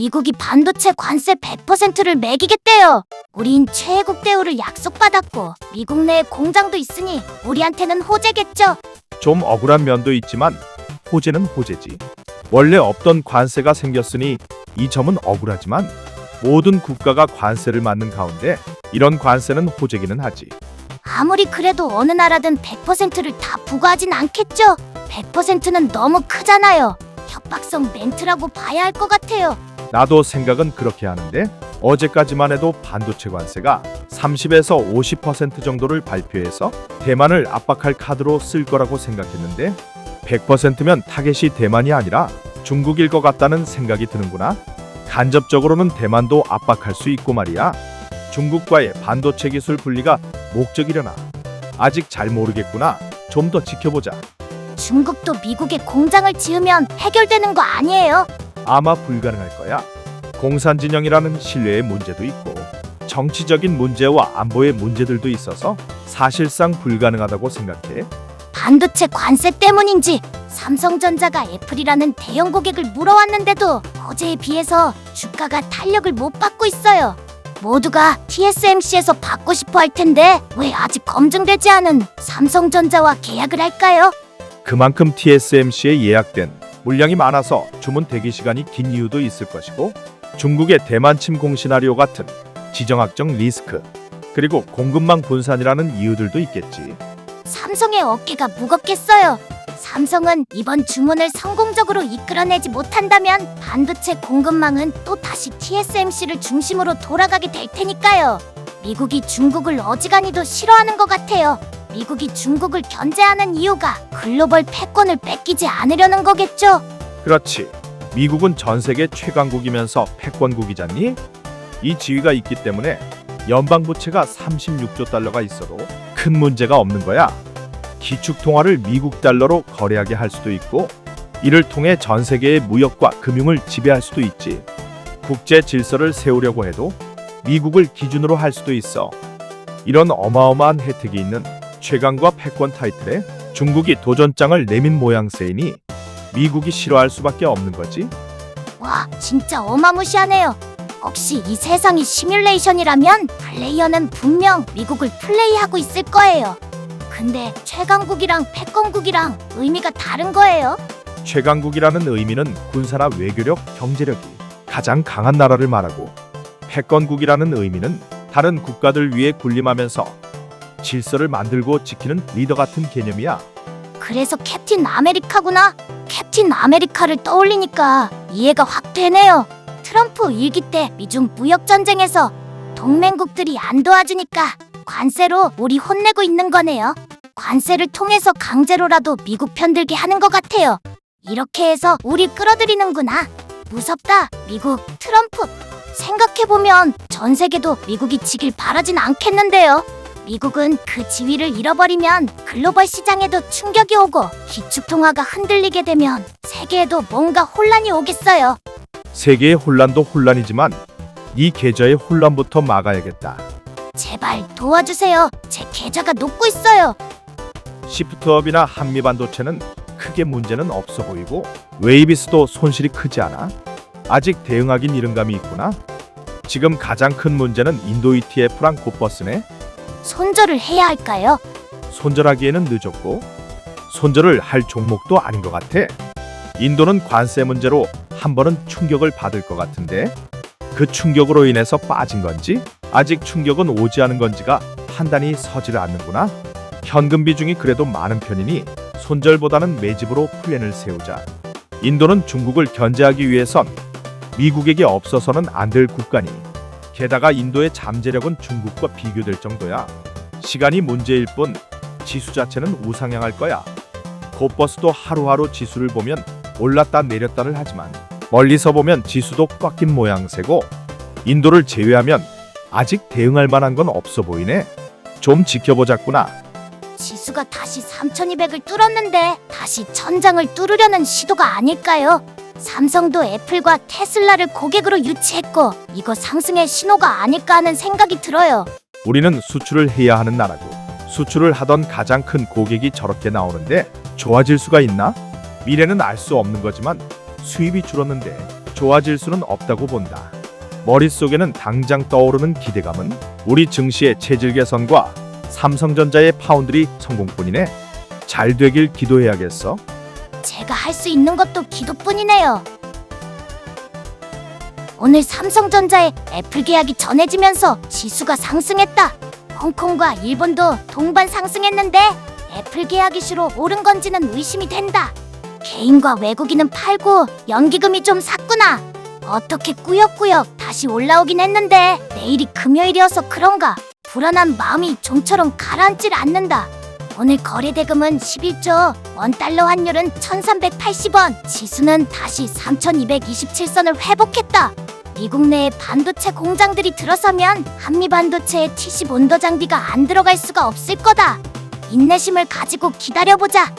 미국이 반도체 관세 100%를 매기겠대요. 우린 최애국 대우를 약속받았고 미국 내에 공장도 있으니 우리한테는 호재겠죠. 좀 억울한 면도 있지만 호재는 호재지. 원래 없던 관세가 생겼으니 이 점은 억울하지만 모든 국가가 관세를 맞는 가운데 이런 관세는 호재기는 하지. 아무리 그래도 어느 나라든 100%를 다 부과하진 않겠죠. 100%는 너무 크잖아요. 협박성 멘트라고 봐야 할 것 같아요. 나도 생각은 그렇게 하는데 어제까지만 해도 반도체 관세가 30에서 50% 정도를 발표해서 대만을 압박할 카드로 쓸 거라고 생각했는데 100%면 타겟이 대만이 아니라 중국일 것 같다는 생각이 드는구나. 간접적으로는 대만도 압박할 수 있고 말이야. 중국과의 반도체 기술 분리가 목적이려나? 아직 잘 모르겠구나. 좀 더 지켜보자. 중국도 미국에 공장을 지으면 해결되는 거 아니에요? 아마 불가능할 거야. 공산 진영이라는 신뢰의 문제도 있고 정치적인 문제와 안보의 문제들도 있어서 사실상 불가능하다고 생각해. 반도체 관세 때문인지 삼성전자가 애플이라는 대형 고객을 물어왔는데도 어제에 비해서 주가가 탄력을 못 받고 있어요. 모두가 TSMC에서 받고 싶어 할 텐데 왜 아직 검증되지 않은 삼성전자와 계약을 할까요? 그만큼 TSMC에 예약된 물량이 많아서 주문 대기 시간이 긴 이유도 있을 것이고 중국의 대만 침공 시나리오 같은 지정학적 리스크 그리고 공급망 분산이라는 이유들도 있겠지. 삼성의 어깨가 무겁겠어요. 삼성은 이번 주문을 성공적으로 이끌어내지 못한다면 반도체 공급망은 또 다시 TSMC를 중심으로 돌아가게 될 테니까요. 미국이 중국을 어지간히도 싫어하는 것 같아요. 미국이 중국을 견제하는 이유가 글로벌 패권을 뺏기지 않으려는 거겠죠. 그렇지. 미국은 전 세계 최강국이면서 패권국이잖니? 이 지위가 있기 때문에 연방 부채가 36조 달러가 있어도 큰 문제가 없는 거야. 기축 통화를 미국 달러로 거래하게 할 수도 있고 이를 통해 전 세계의 무역과 금융을 지배할 수도 있지. 국제 질서를 세우려고 해도 미국을 기준으로 할 수도 있어. 이런 어마어마한 혜택이 있는 최강과 패권 타이틀에 중국이 도전장을 내민 모양새이니 미국이 싫어할 수밖에 없는 거지. 와, 진짜 어마무시하네요. 혹시 이 세상이 시뮬레이션이라면 플레이어는 분명 미국을 플레이하고 있을 거예요. 근데 최강국이랑 패권국이랑 의미가 다른 거예요? 최강국이라는 의미는 군사나 외교력, 경제력이 가장 강한 나라를 말하고 패권국이라는 의미는 다른 국가들 위에 군림하면서 질서를 만들고 지키는 리더 같은 개념이야. 그래서 캡틴 아메리카구나. 캡틴 아메리카를 떠올리니까 이해가 확 되네요. 트럼프 일기 때 미중 무역 전쟁에서 동맹국들이 안 도와주니까 관세로 우리 혼내고 있는 거네요. 관세를 통해서 강제로라도 미국 편들게 하는 것 같아요. 이렇게 해서 우리 끌어들이는구나. 무섭다, 미국, 트럼프. 생각해보면 전 세계도 미국이 지길 바라진 않겠는데요. 미국은 그 지위를 잃어버리면 글로벌 시장에도 충격이 오고 기축통화가 흔들리게 되면 세계에도 뭔가 혼란이 오겠어요. 세계의 혼란도 혼란이지만 이 계좌의 혼란부터 막아야겠다. 제발 도와주세요. 제 계좌가 녹고 있어요. 시프트업이나 한미반도체는 크게 문제는 없어 보이고 웨이비스도 손실이 크지 않아. 아직 대응하긴 이른 감이 있구나. 지금 가장 큰 문제는 인도 ETF랑 코버스네. 손절을 해야 할까요? 손절하기에는 늦었고 손절을 할 종목도 아닌 것 같아. 인도는 관세 문제로 한 번은 충격을 받을 것 같은데 그 충격으로 인해서 빠진 건지 아직 충격은 오지 않은 건지가 판단이 서질 않는구나. 현금 비중이 그래도 많은 편이니 손절보다는 매집으로 플랜을 세우자. 인도는 중국을 견제하기 위해선 미국에게 없어서는 안 될 국가니 게다가 인도의 잠재력은 중국과 비교될 정도야. 시간이 문제일 뿐 지수 자체는 우상향할 거야. 코버스도 하루하루 지수를 보면 올랐다 내렸다를 하지만 멀리서 보면 지수도 꺾인 모양새고 인도를 제외하면 아직 대응할 만한 건 없어 보이네. 좀 지켜보자꾸나. 지수가 다시 3200을 뚫었는데 다시 천장을 뚫으려는 시도가 아닐까요? 삼성도 애플과 테슬라를 고객으로 유치했고 이거 상승의 신호가 아닐까 하는 생각이 들어요. 우리는 수출을 해야 하는 나라고 수출을 하던 가장 큰 고객이 저렇게 나오는데 좋아질 수가 있나? 미래는 알 수 없는 거지만 수입이 줄었는데 좋아질 수는 없다고 본다. 머릿속에는 당장 떠오르는 기대감은 우리 증시의 체질 개선과 삼성전자의 파운드리 성공뿐이네. 잘 되길 기도해야겠어. 제가 할 수 있는 것도 기도뿐이네요. 오늘 삼성전자의 애플 계약이 전해지면서 지수가 상승했다. 홍콩과 일본도 동반 상승했는데 애플 계약 이슈로 오른 건지는 의심이 된다. 개인과 외국인은 팔고 연기금이 좀 샀구나. 어떻게 꾸역꾸역 다시 올라오긴 했는데 내일이 금요일이어서 그런가 불안한 마음이 좀처럼 가라앉질 않는다. 오늘 거래 대금은 11조, 원달러 환율은 1380원, 지수는 다시 3227선을 회복했다. 미국 내에 반도체 공장들이 들어서면 한미 반도체에 T10 온도 장비가 안 들어갈 수가 없을 거다. 인내심을 가지고 기다려보자.